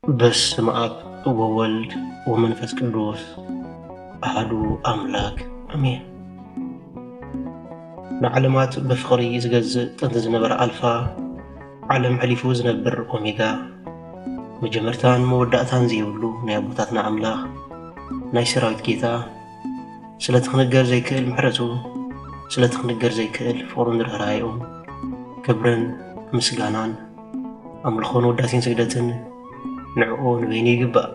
በስመ አብ ወወልድ ወመንፈስ ቅዱስ አሐዱ አምላክ አሜን። ንዓለማት ብፍቕሪ ዝገዝእ ጥንቲ ዝነበረ ኣልፋ ዓለም ሕሊፉ ዝነብር ኦሜጋ መጀመርታን መወዳእታን ዘይብሉ ናይ ኣቦታትና ኣምላኽ ናይ ሰራዊት ጌታ ስለትኽንገር ዘይክእል ምሕረቱ ስለትኽንገር ዘይክእል ፍቕሩን ርህራሄኡ ክብርን ምስጋናን ኣምልኾን ውዳሴን ስግደትን ንዕኡ ንበይኑ ይግባእ።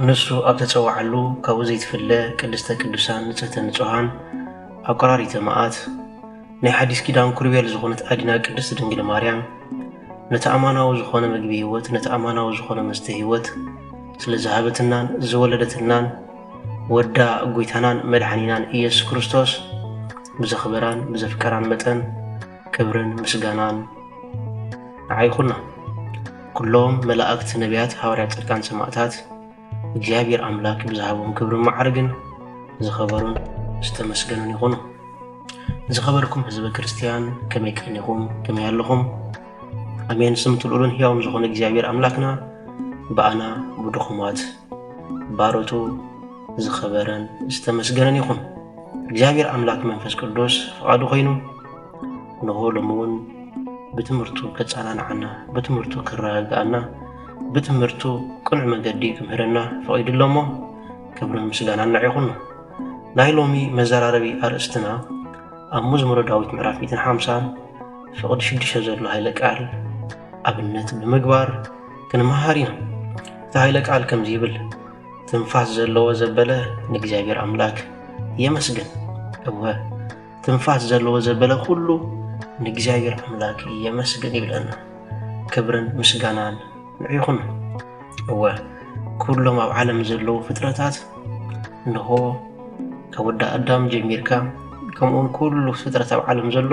ንሱ ኣብ ተፀዋዓሉ ካብኡ ዘይትፍለ ቅድስተ ቅዱሳን ንጽሕተ ንጹሃን ኣቆራሪተ መዓት ናይ ሓዲስ ኪዳን ኩርቤል ዝኾነት ኣዲና ቅድስት ድንግል ማርያም ነቲ ኣማናዊ ዝኾነ ምግቢ ህይወት ነቲ ኣማናዊ ዝኾነ መስተ ህይወት ስለ ዝሃበትናን ዝወለደትናን ወዳ ጎይታናን መድሓኒናን ኢየሱስ ክርስቶስ ብዘኽበራን ብዘፍቀራን መጠን ክብርን ምስጋናን ንዓይኹና። ኩሎም መላእክት ነቢያት ሐዋርያት ጻድቃን ሰማዕታት እግዚአብሔር አምላክ ብዝሃቦም ክብርን ማዕርግን ዝኸበሩን ዝተመስገኑን ይኹኑ። ዝኸበርኩም ህዝበ ክርስቲያን ከመይ ቀኒኹም ከመይ ኣለኹም? ኣሜን። ስም ትልኡልን ሕያውም ዝኾነ እግዚአብሔር አምላክና በኣና ብድኹማት ባሮቱ ዝኸበረን ዝተመስገነን ይኹን። እግዚአብሔር አምላክ መንፈስ ቅዱስ ፈቃዱ ኮይኑ ንሆ ሎምውን بتمرتو كتصانعنا بتمرتو كراغانا بتمرتو قنع مجدي كمهرنا فقيد اللومو كبر مسغانا نعيخنا نايلومي مزاراربي ارستنا مزمور داوود ምዕራፍ 150 فقد شدش زلو هايله ቃል ኣብነት ብምግባር ክንመሃሪና ታይለ ቃል ከም ዝብል ትንፋስ ዘለዎ ዘበለ ንእግዚአብሔር አምላክ የመስገን እወ ትንፋስ ዘለዎ ዘበለ ሁሉ ንእግዚአብሔር አምላክ የመስገን ይብለና ክብርን ምስጋናን ንዕይኹን። እወ ኩሎም ኣብ ዓለም ዘለው ፍጥረታት እንሆ ከወዳ ኣዳም ጀሚርካ ከምኡን ኩሉ ፍጥረት ኣብ ዓለም ዘሎ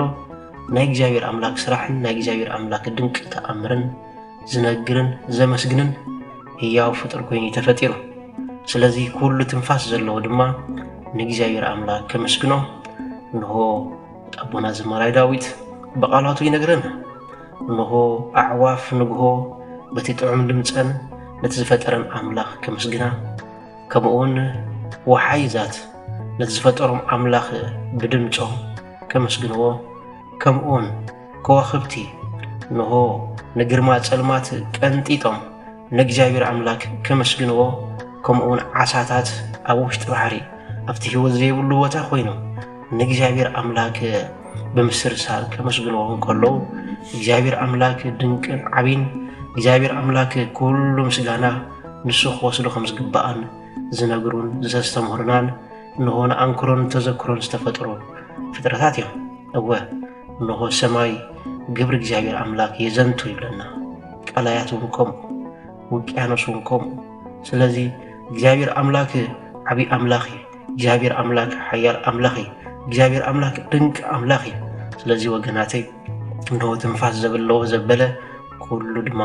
ናይ እግዚአብሔር አምላክ ስራሕን ናይ እግዚአብሔር አምላክ ድንቅ ተኣምርን ዝነግርን ዘመስግንን ሕያው ፍጡር ኮይኑ ተፈጢሩ። ስለዚህ ኩሉ ትንፋስ ዘለዎ ድማ ንእግዚአብሔር አምላክ ከመስግኖ እንሆ አቡና ዘመራይ ዳዊት በቃላቱ ይነግረና እንሆ አዕዋፍ ንግሆ በቲ ጥዑም ድምፀን ነቲ ዝፈጠረን አምላኽ ከመስግና ከምኡውን ወሓይዛት ነቲ ዝፈጠሮም አምላኽ ብድምፆም ከመስግንዎ ከምኡውን ከዋኽብቲ እንሆ ንግርማ ጸልማት ቀንጢጦም ንእግዚአብሔር አምላክ ከመስግንዎ ከምኡውን ዓሳታት ኣብ ውሽጢ ባሕሪ ኣብቲ ህይወት ዘይብሉ ቦታ ኮይኖም ንእግዚአብሔር አምላክ በምስርሳር ከመስግንዎ ከለው እግዚአብሔር አምላክ ድንቅን ዓቢን እግዚአብሔር አምላክ ኩሉ ምስጋና ንሱ ክወስዶ ከም ዝግባአን ዝነግሩን ዘስተምህሩናን እንሆ አንክሮን ተዘክሮን ዝተፈጥሮ ፍጥረታት እዮም። እወ እንሆ ሰማይ ግብሪ እግዚአብሔር አምላክ የዘንቱ ይብለና ቀላያቱን ከምኡ ውቅያኖሱን ከምኡ። ስለዚህ እግዚአብሔር አምላክ ዓቢ አምላኽ እግዚአብሔር አምላክ ሓያል አምላኽ እግዚአብሔር አምላክ ድንቅ አምላኽ። ስለዚህ ወገናተይ እንሆ ትንፋስ ዘበለው ዘበለ ኩሉ ድማ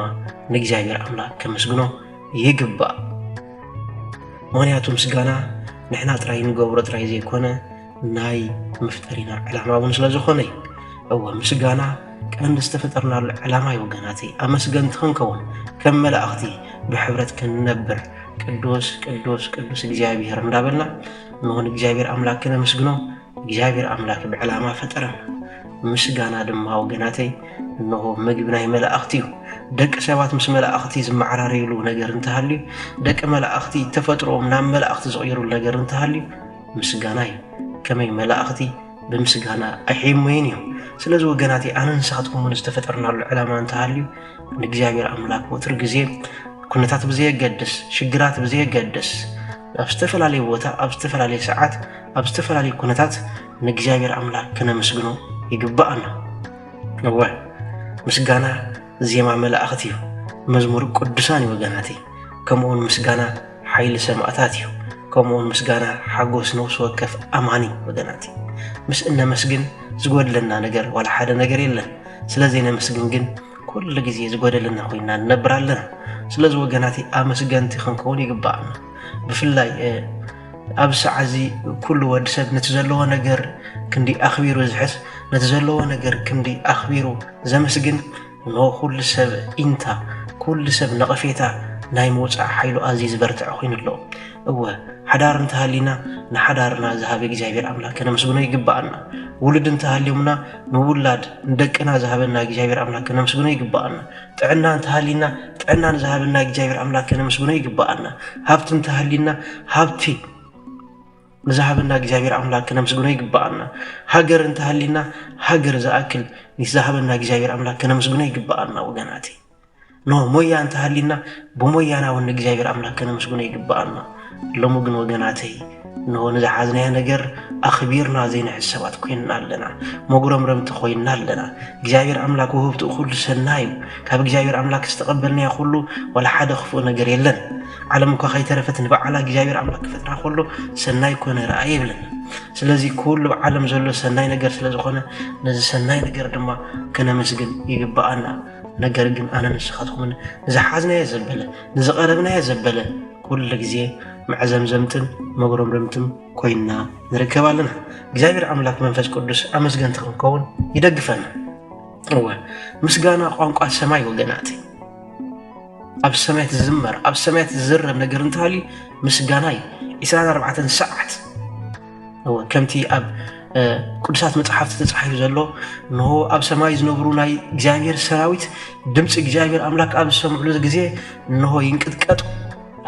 ንእግዚአብሔር አምላክ ከመስግኖ ይግባእ። ምክንያቱ ምስጋና ንሕና ጥራይ ንገብሮ ጥራይ ዘይኮነ ናይ መፍጠሪና ዕላማ እውን ስለዝኾነ እዩ። እወ ምስጋና ቀንዲ ዝተፈጠርናሉ ዕላማ እዩ ወገናተይ ኣመስገንቲ ክንከውን ከም መላእኽቲ ብሕብረት ክንነብር ቅዱስ ቅዱስ ቅዱስ እግዚአብሔር እንዳበልና እንሆ ንእግዚአብሔር አምላክ ከነመስግኖ እግዚአብሔር አምላክ ብዕላማ ፈጠረና። ምስጋና ድማ ወገናተይ እንሆ ምግቢ ናይ መላእኽቲ እዩ። ደቂ ሰባት ምስ መላእኽቲ ዝመዓራረይሉ ነገር እንተሃልዩ ደቂ መላእኽቲ ተፈጥሮኦም ናብ መላእኽቲ ዝቕይሩሉ ነገር እንተሃልዩ ምስጋና እዩ። ከመይ መላእኽቲ ብምስጋና ኣይሕሞይን እዮም። ስለዚ ወገናተይ ኣነ ንስኻትኩምን ዝተፈጠርናሉ ዕላማ እንተሃልዩ ንእግዚአብሔር አምላክ ወትር ግዜ ኩነታት ብዘየገድስ ሽግራት ብዘየገድስ ኣብ ዝተፈላለየ ቦታ ኣብ ዝተፈላለየ ሰዓት ኣብ ዝተፈላለየ ኩነታት ንእግዚአብሔር አምላክ ከነመስግኖ ይግባአና። እወ ምስጋና ዜማ መላእኽቲ እዩ። መዝሙር ቅዱሳን እዩ ወገናተይ። ከምኡውን ምስጋና ሓይሊ ሰማዕታት እዩ። ከምኡውን ምስጋና ሓጎስ ነፍሲ ወከፍ ኣማኒ ወገናተይ። ምስ እነመስግን ዝጎድለና ነገር ዋላ ሓደ ነገር የለን። ስለዘይነመስግን ግን ኩሉ ግዜ ዝጎደለና ኮይና ንነብር ኣለና። ስለዚ ወገናተይ ኣመስገንቲ ክንከውን ይግባአና። ብፍላይ ኣብ ሰዓዚ ኩሉ ወዲ ሰብ ነቲ ዘለዎ ነገር ክንዲ ኣኽቢሩ ዝሕስ ነቲ ዘለዎ ነገር ክንዲ ኣኽቢሩ ዘመስግን እንሆ ኩሉ ሰብ ኢንታ ኩሉ ሰብ ነቐፌታ ናይ መውፃእ ሓይሉ ኣዝዩ ዝበርትዕ ኮይኑ ኣሎ እወ ሓዳር እንተሃሊና ንሓዳርና ዝሃበ እግዚኣብሔር ኣምላክ ከነመስግኖ ይግባአና ውሉድ እንተሃልዮምና ንውላድ ንደቅና ዝሃበና እግዚኣብሔር ኣምላክ ከነመስግኖ ይግባአና ጥዕና እንተሃሊና ጥዕና ዝሃበና እግዚኣብሔር ኣምላክ ከነመስግኖ ይግባአና ሃብቲ እንተሃሊና ሃብቲ ንዝሃበና እግዚኣብሔር ኣምላክ ከነመስግኖ ይግባአና ሃገር እንተሃሊና ሃገር ዝኣክል ንዝሃበና እግዚኣብሔር ኣምላክ ከነመስግኖ ይግባአና ወገናቴ ሞያ እንተሃሊና ብሞያና ውን እግዚአብሔር አምላክ ከነመስግኖ ይግባአና ሎሙ ግን ወገናተይ ንዝሓዝናያ ነገር ኣኽቢርና ዘይንሕሰባት ኮይንና ኣለና መጉረምረምቲ ኮይንና ኣለና እግዚአብሔር አምላክ ውህብቱ ኩሉ ሰናይ ካብ እግዚአብሔር አምላክ ዝተቀበልናያ ኩሉ ወላ ሓደ ክፉእ ነገር የለን ዓለም እኳ ከይተረፈት ንበዓላ እግዚአብሔር አምላክ ፈጥራ ኩሉ ሰናይ ኮነ ረኣይ ይብለና ስለዚ ኩሉ ዓለም ዘሎ ሰናይ ነገር ስለዝኾነ ነዚ ሰናይ ነገር ድማ ከነመስግን ይግባአና ነገር ግን ኣነ ንስኻትኩም ንዝሓዝናያ ዘበለ ንዝቀረብናያ ዘበለ ኩሉ ግዜ معزمزمتن مغرمرمتن كوينا نركب لنا እግዚአብሔር አምላክ መንፈስ ቅዱስ አመስገንት ክንከውን ይደግፈና ምስጋና ቋንቋ ሰማይ ወገናት ኣብ ሰማይ ዝዝመር ኣብ ሰማይ ዝዝረብ ነገር እንታሊ ምስጋና 24 ሰዓት ከምቲ ኣብ ቅዱሳት መጽሐፍት ተጻሒፉ ዘሎ ነው ኣብ ሰማይ ዝነብሩ ናይ እግዚአብሔር ሰራዊት ድምጽ እግዚአብሔር አምላክ ኣብ ሰምዑሉ ግዜ ነው ይንቅጥቀጡ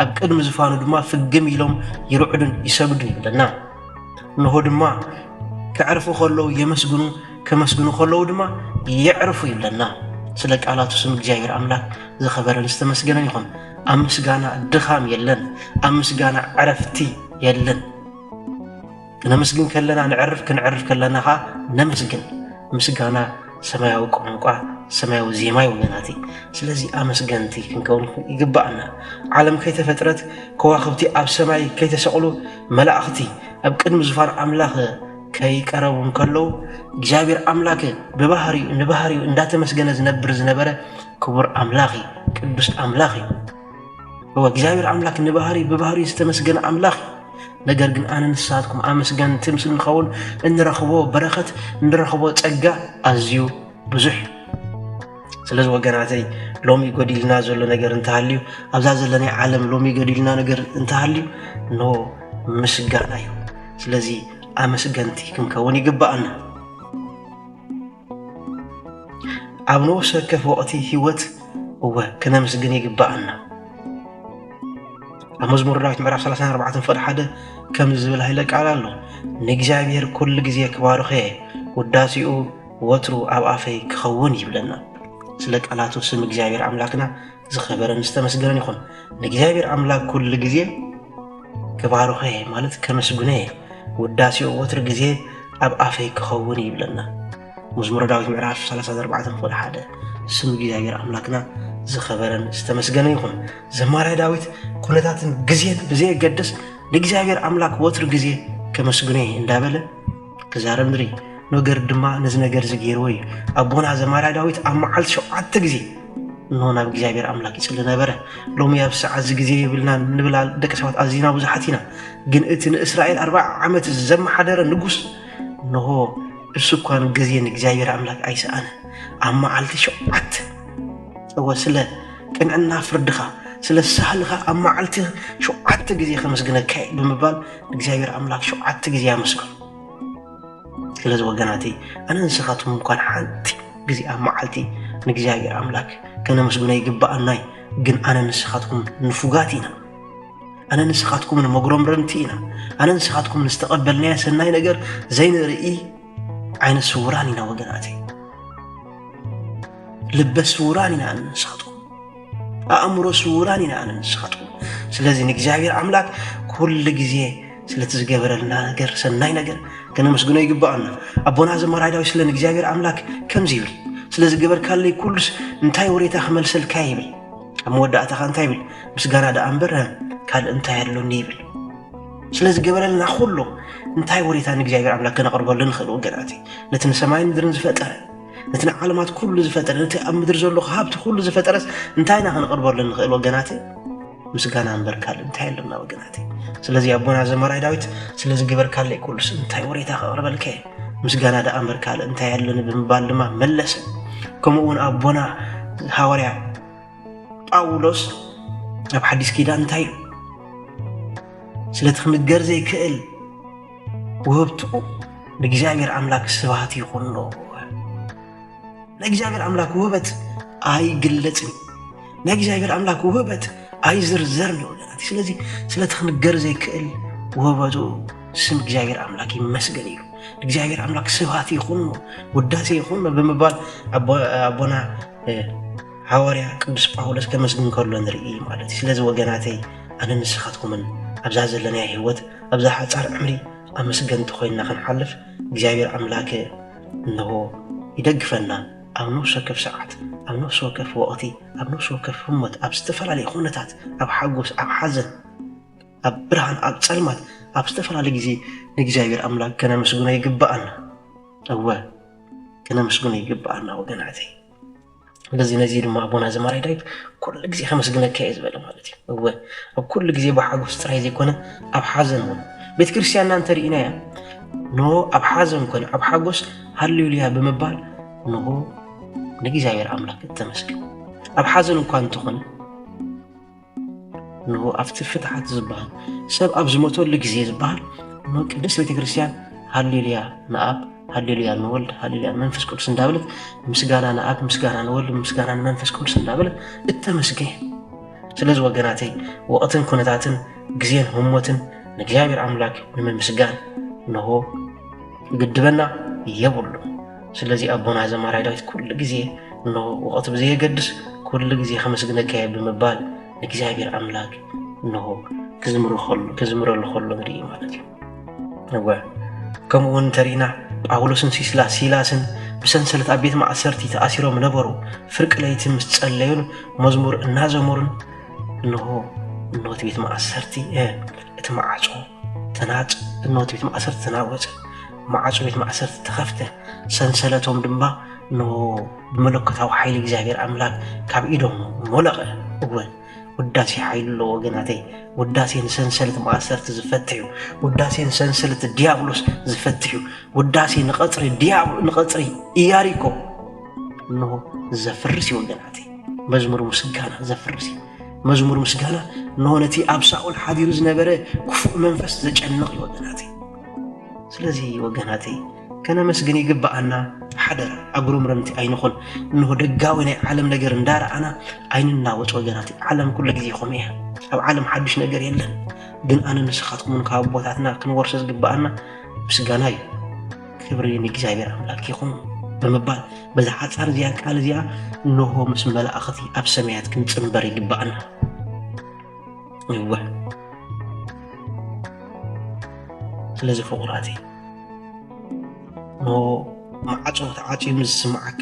ኣብ ቅድም ዝፋኑ ድማ ፍግም ኢሎም ይርዑድን ይሰግዱን ይብለና ነው ድማ ከዕርፉ ከለው የመስግኑ ከመስግኑ ከለው ድማ ይዕርፉ ይብለና ስለ ቃላቱ ስም እግዚአብሔር አምላክ ዝኸበረን ዝተመስገነ ይኹን ኣብ ምስጋና ድኻም የለን ኣብ ምስጋና ዕረፍቲ የለን ነመስግን ከለና ንዕርፍ ክንዕርፍ ከለና ነመስግን ምስጋና ሰማያዊ ቋንቋ ሰማያዊ ዜማ ይወናቲ ስለዚ አመስገንቲ ክንከውን ይግባአና ዓለም ከይተፈጥረት ከዋክብቲ ኣብ ሰማይ ከይተሰቅሉ መላእክቲ ኣብ ቅድም ዝፋን አምላክ ከይቀረቡን ከለው እግዚአብሔር አምላክ በባህሪው ንባህሪው እንዳተመስገነ ዝነበረ ክቡር አምላክ ቅዱስ አምላክ ነው እግዚአብሔር አምላክ ንባህሪው በባህሪው ዝተመስገነ አምላክ ነገር ግን ኣነ ንሳትኩም አመስገንቲ ምስል ንኸውን እንረኽቦ በረኸት እንረኽቦ ጸጋ ኣዝዩ ብዙሕ ስለዚ ወገናተይ ሎሚ ጎዲልና ዘሎ ነገር እንተሃልዩ ኣብዛ ዘለናይ ዓለም ሎሚ ጎዲልና ነገር እንተሃልዩ ኖ ምስጋና እዩ ስለዚ ኣመስገንቲ ክንከውን ይግባአና ኣብ ንወሰከፍ ወቕቲ ህይወት ከነመስግን ይግባአና መዝሙር ዳዊት ምዕራፍ 34 ፍቅዲ 1 ከም ዝብል ኃይለ ቃል ኣሎ ንእግዚአብሔር ኩሉ ግዜ ክባርኸ ውዳሴኡ ወትሩ ኣብ ኣፈይ ክኸውን ይብለና ስለ ቃላቱ ስም እግዚአብሔር አምላክና ዝኸበረን ዝተመስገነን ይኹን ንእግዚአብሔር አምላክ ኩሉ ግዜ ክባርኸ ማለት ከመስግነ ውዳሴኡ ወትሩ ግዜ ኣብ ኣፈይ ክኸውን ይብለና መዝሙር ዳዊት ምዕራፍ 34 ፍቅዲ 1 ስም እግዚአብሔር አምላክና ዝኸበረን ዝተመስገነ ይኹን ዘማራይ ዳዊት ኩነታትን ግዜን ብዘይ ገደስ ለእግዚአብሔር አምላክ ወትር ግዜ ከመስግነ እንዳበለ ከዛረም ድሪ ነገር ድማ ነዚ ነገር ዝገይርወይ አቦና ዘማራይ ዳዊት ኣብ መዓልቲ 7 ግዜ ነውና እግዚአብሔር አምላክ ይጽል ነበረ ሎሚ ኣብ ሰዓት ግዜ ይብልና ንብላ ደቂ ሰባት ኣዝና ብዙሓቲና ግን እቲ ንእስራኤል 40 ዓመት ዘመሓደረ ንጉስ ነው እሱ እንኳን ግዜ ንእግዚአብሔር አምላክ ኣይሰኣነ ኣብ መዓልቲ 7 ወስለ ቅንዕና ፍርድኻ ስለ ሳህልኻ ኣብ መዓልቲ 7 ግዜ ከመስግነካ ብምባል እግዚአብሔር አምላክ 7 ግዜ ያመስግን ስለዚ ወገናቲ ኣነ ንስኻትኩም እንኳን ሓንቲ ግዜ ኣብ መዓልቲ ንእግዚአብሔር አምላክ ከነመስግኖ ይግባአና ግን ኣነ ንስኻትኩም ንፉጋት ኢና ኣነ ንስኻትኩም ንመጉረምረምቲ ኢና ኣነ ንስኻትኩም ንስተቐበልናያ ሰናይ ነገር ዘይንርኢ ዓይነ ስውራን ኢና ወገናቲ ልበስ ስውራን ኢና ኣነ ንስኻትኩም ኣእምሮ ስውራን ኢና ኣነ ንስኻትኩም ስለዚ ንእግዚአብሔር አምላክ ኩሉ ግዜ ስለተዝገበረልና ነገር ሰናይ ነገር ከነመስግኖ ይግባአና አቦና ዘማራይ ዳዊት ስለ ንእግዚአብሔር አምላክ ከምዚ ይብል ስለዚ ገበርካለይ ኩሉስ እንታይ ወሬታ ክመልሰልካ ይብል ኣብ መወዳእታኻ እንታይ ይብል ምስጋና ዳ ኣንበር ካል እንታይ ያለኒ ይብል ስለዚ ገበረልና ኩሉ እንታይ ወሬታ ንእግዚአብሔር አምላክ ከነቕርበሉ ንኽእል ወገናቲ ነቲ ሰማይን ምድርን ዝፈጠረ ነቲ ዓለማት ኩሉ ዝፈጠረ ነቲ ኣብ ምድር ዘሎ ሃብቲ ኩሉ ዝፈጠረስ እንታይና ከነቕርበሉ ንኽእል ወገናቲ ምስጋና አንበር ካል እንታይ ያለና ወገናቲ ስለዚ አቦና ዘማራይ ዳዊት ስለዚ ገበርካለይ ኩሉስ እንታይ ወሬታ ከቕርበልከ ምስጋና ዳ አንበር ካል እንታይ ያለኒ ብምባል ድማ መለሰ ከምኡውን አቦና ሐዋርያ ጳውሎስ أب حديث كده أنتاي سلت خنجر زي كأل وهبتو نجزاجر أملاك سباتي يخونو نجزاجر أملاك وهبت أي قلتني نجزاجر أملاك وهبت أي زرزرني ولاتي سلتي سلت خنجر زي كأل وهبتو سم جزاجر أملاك يمسجني جزاجر أملاك سباتي يخونو وداسي يخونو بمبال أبونا حواريا قدس باولس كمسجن كله نرئي مالتي سلازي وجناتي أنا نسخاتكم من أبزاز لنا هيوت أبزا حصار عمري أمسجن تخوينا خنحلف جزاير أملاك إنه يدقفنا أو نوصل ساعات أو نوصل كف وقتي أو نوصل كف همت أبستفل على خونتات أو حقوس أو حزن أب برهان أب سلمات أبستفل على جزاير أملاك كنا مسجون يجبأنا أو كنا مسجون يجبأنا وجناتي لازم نزيد مع أبونا زماري دايب كل جزء خمس جنيه كايز بلا مالتي هو وكل جزء بحاجة استراتيجي كنا أب حزن بيت كريستيان نانترينا يا نو أب حزن كنا أب حاجة هالليليا بمبال نو نجي زاير أملاك التمسك أب حزن كان تخن نو أفتح فتحت زبال سب أب زموتو اللي جزء زبال نو كدس بيت كريستيان هالليليا نأب هالليليا نولد هالليليا منفس كل سندابلت مسجانا نأب مسجانا نولد مسجانا منفس كل سندابلت التمسكين سلز وجناتي وقتن كنتاتن جزين هموتن نجابر أملاك من مسجان إنه قدبنا يبلو سلزي أبونا زماري دايت كل جزي إنه وقت بزي قدس كل جزي خمس جنيه كايب بمبال نجابر أملاك إنه كزمرو الخلو مري مالتي نقول كم ونترينا باولوسن سيلاسن بسنسلت أبيت مع أسرتي تأثيرهم نبرو فرق ليتم تسألين مزمور النازمورن إنه تبيت مع أسرتي اتمعصو تناج إنه تبيت مع أسرتي تناوج معصو بيت مع أسرتي تخفته سنسلتهم دمبا إنه بملكته وحيل إجابير أملاك كاب إيدهم ملغة أول وداسي حيل الله وجناتي وداسي سنسلت مؤثرت زفتيو وداسي سنسلت الديابلوس زفتيو وداسي نقطري إياريكو إنه زفرسي وجناتي مزمور مسجانا زفرسي مزمور مسجانا إنه نتي أبصع الحدير زنبرة كفؤ منفس زجنقي وجناتي سلزي وجناتي كان مسجني جبأنا حدر أقولهم رمتي أين خل إنه دقاوي عالم نجر ندار أنا أين الناوت وجناتي عالم كل جدي خميها أو عالم حدش نجر يلن دين أنا نسخاتكم من كابوتاتنا كنورسز جبأنا مسجناي كبري نجزاير أملاك يخون بمبال بزحات صار زيا قال زيا إنه مسم ملا أختي أبسميات كنت تنبري جبأنا أيوه لازم فقراتي نو معاصو تعاطي مسمعك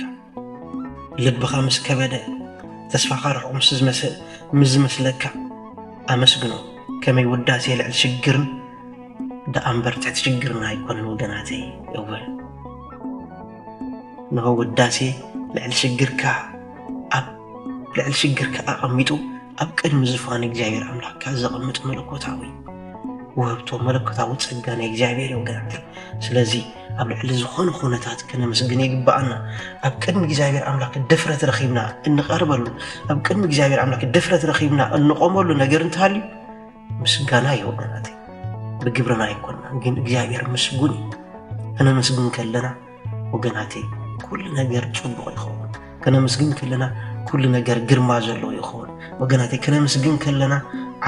لب خامس كبده تسفخر مز مسلك امسغنو كما يوداسي لعل شجرن دا امبر تحت شجرنا يكون وجناتي يوه نو وداسي لعل شجركا لعل شجركا اقميتو ابقد مزفان እግዚአብሔር አምላክ ካዘቀመጥ መለኮታዊ ወህብቶ መለኮታዊ ጸጋና እግዚአብሔር ይወገናል ስለዚህ ኣብ ልዕሊ ዝኾነ ኹነታት ከነመስግን ይግባአና ኣብ ቅድሚ እግዚአብሔር አምላክ ድፍረት ረኺብና እንቀርበሉ ኣብ ቅድሚ እግዚአብሔር አምላክ ድፍረት ረኺብና እንቆመሉ ነገር እንታሊ ምስጋና ይወገናል በግብርና አይኮንና ግን እግዚአብሔር መስጉን ከነመስግን ከለና ወገናቴ ኩሉ ነገር ጽቡቅ ይኸውን ከነመስግን ከለና ኩሉ ነገር ግርማ ዘሎ ይኸውን ወገናቴ ከነመስግን ከለና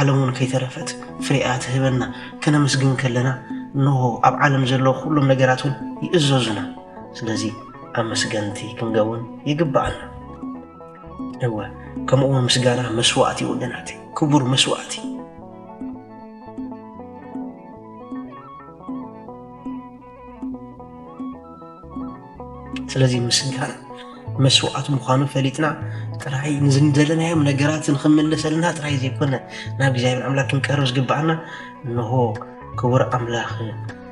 ዓለሙን ከይተረፈት ፍሬአት ህበና ከነመስግን ከለና نو أب عالم زلوا كلهم نجاراتهم يأززنا سلزي أمسجنتي كم جوون يجبعنا هو كم مسجانا مسواتي وجناتي كبر مسواتي سلزي مسجانا مسوات مخانو فليتنا تراي نزندلنا يوم نجارات نخمل لسلنا تراي زي كنا نبي زي العملاك نكرز جبعنا إنه كبر أملاخ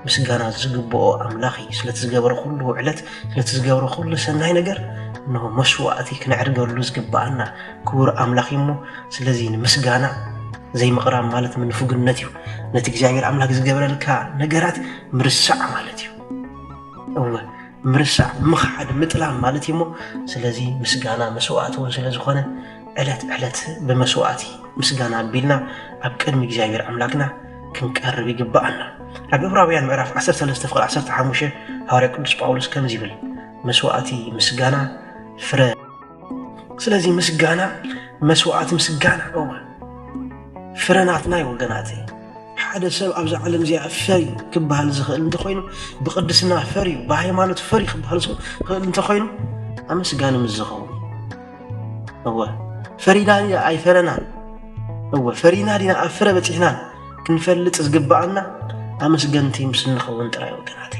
مسجانا زجبو أملاخي سلتزجبر كله علت سلتزجبر كله سناي نجر إنه مسواتي كنعرق ولوز جبعنا كبر أملاخي مو سلزين مسجانا زي مقرام مالت من فوق النتيو نتيجة زاير أملاك زجبر الكا نجارات مرسع مالتيو أو مرسع مخحد مطلع مالتي مو سلزي مسجانا مسوات وسلز خانة ዕለት በመስዋዕቲ ምስጋና ቢልና ኣብ ቅድሚ እግዚአብሔር ኣምላክና ክንቀርብ ይግባአና። ኣብ ዕብራውያን ምዕራፍ 13:15 ሐዋርያ ቅዱስ ጳውሎስ ከምዚ ይብል መስዋዕቲ ምስጋና ፍረ። ስለዚህ ምስጋና መስዋዕቲ ምስጋና ፍረናትና ወገናት ሓደ ሰብ ኣብዚ ዓለም እዚኣ ፈሪ ክበሃል ዝኽእል እንተኾይኑ ብቅድስና ፈሪ ብሃይማኖት ፈሪ ክበሃል ዝኽእል እንተኾይኑ ኣመስጋኒ ምዝኸውን ፈሪና ዲና ኣይፈረናን ፈሪና ዲና ኣብ ፍረ በፂሕና ክንፈልጥ ዝግባአና ኣመስገንቲ ምስ ንኸውን ጥራይ ወገናት።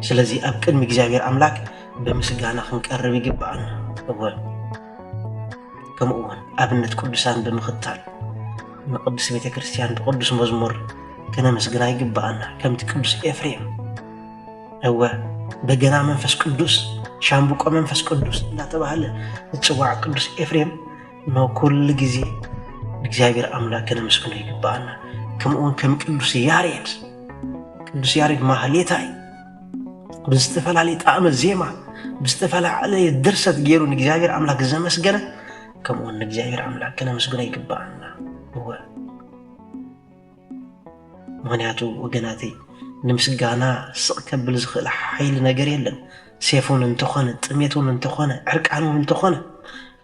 ስለዚህ ኣብ ቅድሚ እግዚአብሔር ኣምላክ ብምስጋና ክንቀርብ ይግባአና። ከምኡውን ኣብነት ቅዱሳን ብምኽታል ንቅዱስ ቤተ ክርስቲያን ብቅዱስ መዝሙር ከነመስግና ይግባአና። ከምቲ ቅዱስ ኤፍሬም በገና መንፈስ ቅዱስ ሻምቡቆ መንፈስ ቅዱስ እንዳተባሃለ ዝፅዋዕ ቅዱስ ኤፍሬም ኩሉ ጊዜ እግዚአብሔር ኣምላክ ከነመስግኖ ይግባአና። ከምኡውን ከም ቅዱስ ያሬድ ማህሌታይ ብዝተፈላለየ ጣዕመ ዜማ ብዝተፈላለየ ድርሰት ገይሩ ንእግዚአብሔር ኣምላክ ዘመስገነ ከምኡውን ንእግዚአብሔር ኣምላክ ከነመስግኖ ይግባአና። ምክንያቱ ወገናቴ ንምስጋና ስቕ ከብል ዝኽእል ሓይሊ ነገር የለን። ሴፉን እንተኾነ ጥሜቱን እንተኾነ ዕርቃኑን እንተኾነ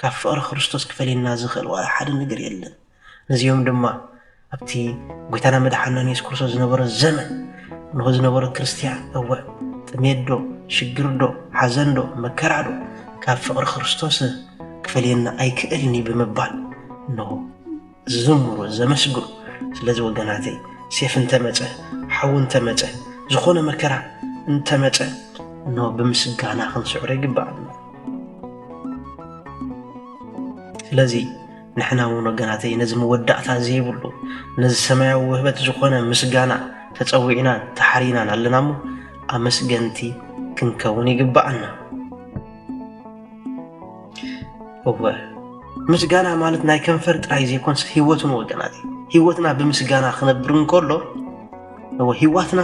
ካብ ፍቕሪ ክርስቶስ ክፈልየና ዝኽእል ሓደ ነገር የለን። ነዚኦም ድማ ኣብቲ ጎይታና መድሓኒና ኢየሱስ ክርስቶስ ዝነበረ ዘመን ንሆ ዝነበረ ክርስቲያን ጥሜት ዶ ሽግር ዶ ሓዘን ዶ መከራ ዶ ካብ ፍቕሪ ክርስቶስ ክፈልየና ኣይክእልኒ ብምባል ንሆ ዝዝምሩ ዘመስግኑ። ስለዚ ወገናቴ ሴፍ እንተመፀ ሓዊ እንተመፀ ዝኾነ መከራ እንተመፀ ብምስጋና ክንስዕሮ ይግባአና። ስለዚ ንሕና እውን ወገናተይ ነዚ መወዳእታ ዘይብሉ ነዚ ሰማያዊ ውህበት ዝኾነ ምስጋና ተፀዊዕና ተሓሪናን ኣለና እሞ ኣመስገንቲ ክንከውን ይግባአና። ምስጋና ማለት ናይ ከንፈር ጥራይ ዘይኮንስ ህይወቱን ወገናተይ ህይወትና ብምስጋና ክነብር እንከሎ ህይወትና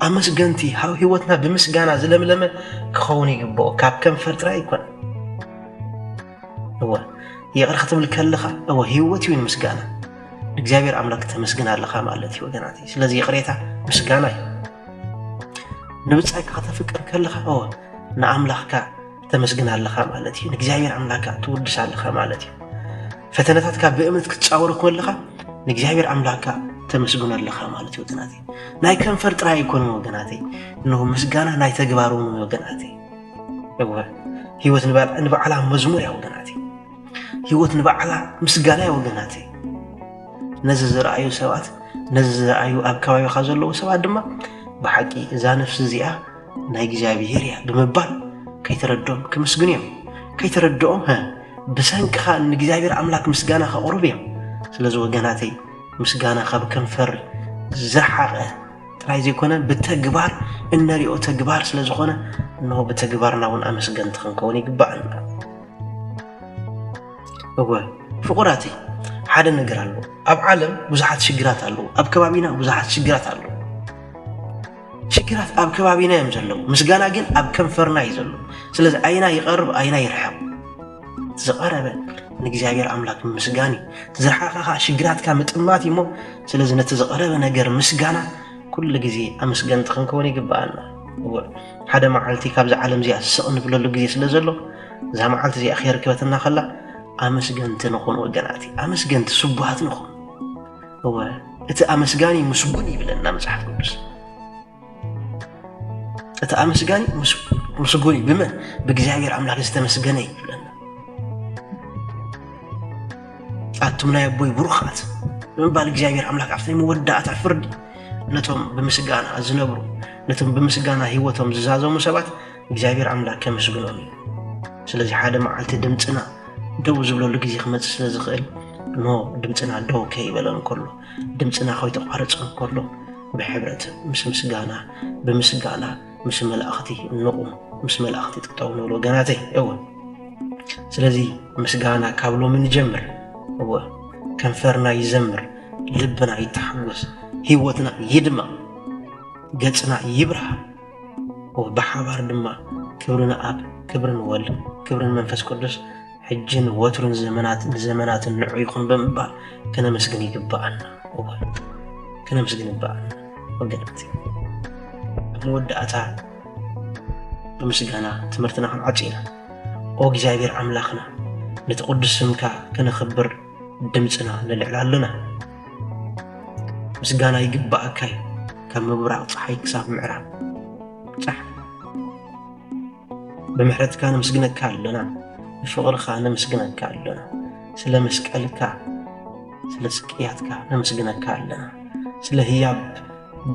ኣመስገንቲ ህይወትና ብምስጋና ዝለምለመ ክኸውን ይግባኦ። ካብ ከንፈር ጥራይ ይኮን ይቕር ክትብል ከለኻ ህይወት እዩ ምስጋና እግዚአብሔር ኣምላክ ተመስግን ኣለኻ ማለት እዩ ወገናት። ስለዚ ይቕሬታ ምስጋና እዩ። ንብጻይካ ከተፍቅር ከለኻ ንኣምላኽካ ተመስግን ኣለኻ ማለት እዩ። ንእግዚአብሔር ኣምላክካ ትውድስ ኣለኻ ማለት እዩ። ፈተነታትካ ብእምነት ክትፃወሩ ከለኻ ንእግዚአብሔር ኣምላክካ ተመስግን ኣለኻ ማለት እዩ ወገናት። ናይ ከንፈር ጥራይ ይኮን ወገናት፣ እንሆ ምስጋና ናይ ተግባር ነው ወገናት። ህይወት ንበዓላ መዝሙር ያ ወገናት፣ ህይወት ንበዓላ ምስጋና ያ ወገናት። ነዚ ዝረአዩ ሰባት ነዚ ዝረአዩ ኣብ ከባቢኻ ዘለዉ ሰባት ድማ ብሓቂ እዛ ነፍሲ እዚኣ ናይ እግዚአብሔር እያ ብምባል ከይተረድኦም ክምስግኑ እዮም። ከይተረድኦም ብሰንኪኻ ንእግዚአብሔር ኣምላክ ምስጋና ከቕርቡ እዮም። ስለዚ ወገናተይ ምስጋና ካብ ከንፈር ዝረሓቐ ጥራይ ዘይኮነ ብተግባር እነሪኦ ተግባር ስለ ዝኾነ እንሆ ብተግባርና እውን ኣመስገንቲ ክንከውን ይግባአና። ፍቁራተይ ሓደ ነገር ኣሎ። ኣብ ዓለም ብዙሓት ሽግራት ኣለዉ። ኣብ ከባቢና ብዙሓት ሽግራት ኣለዉ። ሽግራት ኣብ ከባቢና እዮም ዘለዉ፣ ምስጋና ግን ኣብ ከንፈርና እዩ ዘሎ። ስለዚ ኣይና ይቐርብ ኣይና ይርሐቕ። ዝቐረበ ንእግዚአብሔር ኣምላክ ምስጋኒ ዝረሓቐኻ ሽግራትካ ምጥማት እሞ ስለዚ ነቲ ዝቐረበ ነገር ምስጋና ኩሉ ግዜ ኣመስገንቲ ክንከውን ይግባአና። ሓደ መዓልቲ ካብዚ ዓለም እዚኣ ስቕ ንብለሉ ግዜ ስለ ዘሎ እዛ መዓልቲ እዚኣ ከይርከበትና ከላ ኣመስገንቲ ንኹን ወገናቲ፣ ኣመስገንቲ ስቡሃት ንኹን። እቲ ኣመስጋኒ ምስጉን ይብለና መጽሓፍ ቅዱስ። እቲ ኣመስጋኒ ምስጉን ብመን ብእግዚአብሔር ኣምላክ ዝተመስገነ ይብለና። ኣቱም ናይ ኣቦይ ብሩኻት ብምባል እግዚአብሔር ኣምላክ ኣብቲ መወዳእታ ፍርዲ ነቶም ብምስጋና ዝነብሩ ነቶም ብምስጋና ህይወቶም ዝዛዘሙ ሰባት እግዚአብሔር ኣምላክ ከመስግኖም እዩ። ስለዚ ሓደ መዓልቲ ድምፅና ደው ዝብለሉ ግዜ ክመፅእ ስለ ዝኽእል ኖ ድምፅና ደው ከይበለን ከሎ ድምፅና ከይተቋረፀ ከሎ ብሕብረት ምስ ምስጋና ብምስጋና ምስ መላእኽቲ ንቁም ምስ መላእኽቲ ጥጠው ንብሎ ወገናተይ። ስለዚ ምስጋና ካብ ሎሚ ንጀምር። ከንፈርና ይዘምር፣ ልብና ይተሓወስ፣ ህይወትና ይድመቕ፣ ገጽና ይብርሃ። ብሓባር ድማ ክብርን ኣብ ክብርን ወልድ ክብርን መንፈስ ቅዱስ ሕጅን ወትሩን ዘመናትን ንዑ ይኹን ብምባል ከነመስግን ይግባአና ከነመስግን ይግባአና ወገናት መወዳእታ ብምስጋና ትምህርትና ክንዓጪና ኦ እግዚአብሔር አምላኽና ነቲ ቅዱስ ስምካ ከነኽብር ድምፅና ነልዕል ኣለና ምስጋና ይግባአካ ካብ ምብራቕ ፀሓይ ክሳብ ምዕራብ ጻሕ ብምሕረትካ ነመስግነካ ኣለና ብፍቕርካ ነመስግነካ ኣለና ስለ መስቀልካ ስለ ስቅያትካ ነመስግነካ ኣለና ስለ ህያብ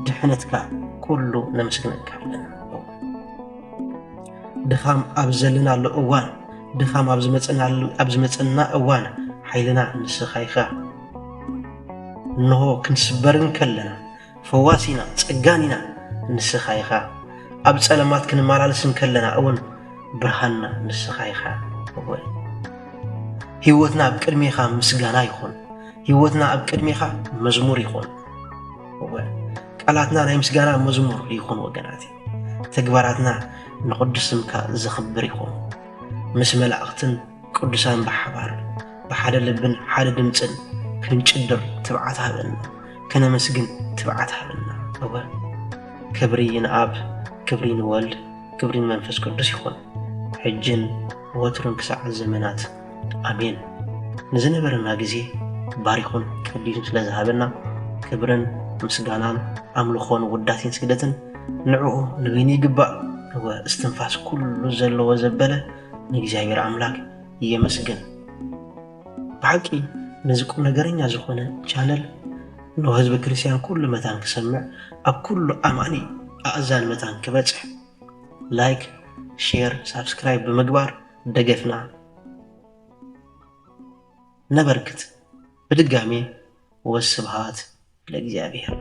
ድሕነትካ ኩሉ ነመስግነካ ኣለና ድኻም ኣብ ዘለናሉ እዋን ድኻም ኣብ ዝመፀና እዋን ሓይልና ንስኻ ኢኻ እንሆ ክንስበርን ከለና ፈዋሲና ፀጋኒና ንስኻ ኢኻ ኣብ ፀለማት ክንመላለስን ከለና እውን ብርሃንና ንስኻ ኢኻ ህይወትና ኣብ ቅድሜኻ ምስጋና ይኹን ህይወትና ኣብ ቅድሜኻ መዝሙር ይኹን ቃላትና ናይ ምስጋና መዝሙር ይኹን ወገናት ተግባራትና ንቅዱስ ስምካ ዘኽብር ይኹን ምስ መላእኽትን ቅዱሳን ብሓባር ብሓደ ልብን ሓደ ድምፅን ክንጭድር ትብዓት ሃበና ከነመስግን ትብዓት ሃበና ክብሪ ንኣብ ክብሪ ንወልድ ክብሪ ንመንፈስ ቅዱስ ይኹን ሕጅን ወትሩን ክሳዕ ዘመናት ኣሜን ንዝነበረና ግዜ ባሪኹን ቀዲሱን ስለ ዝሃበና ክብርን ምስጋናን ኣምልኾን ውዳሴን ስግደትን ንዕኡ ንበይኑ ይግባእ እስትንፋስ ኩሉ ዘለዎ ዘበለ ንእግዚአብሔር አምላክ የመስገን ብሓቂ ነዚ ቁም ነገረኛ ዝኾነ ቻነል ነው ህዝብ ክርስቲያን ኩሉ መታን ክሰምዕ ኣብ ኩሉ ኣማኒ ኣእዛን መታን ክበጽሕ ላይክ ሼር ሳብስክራይብ ብምግባር ደገፍና ነበርክት በድጋሚ ወስብሃት ለእግዚአብሔር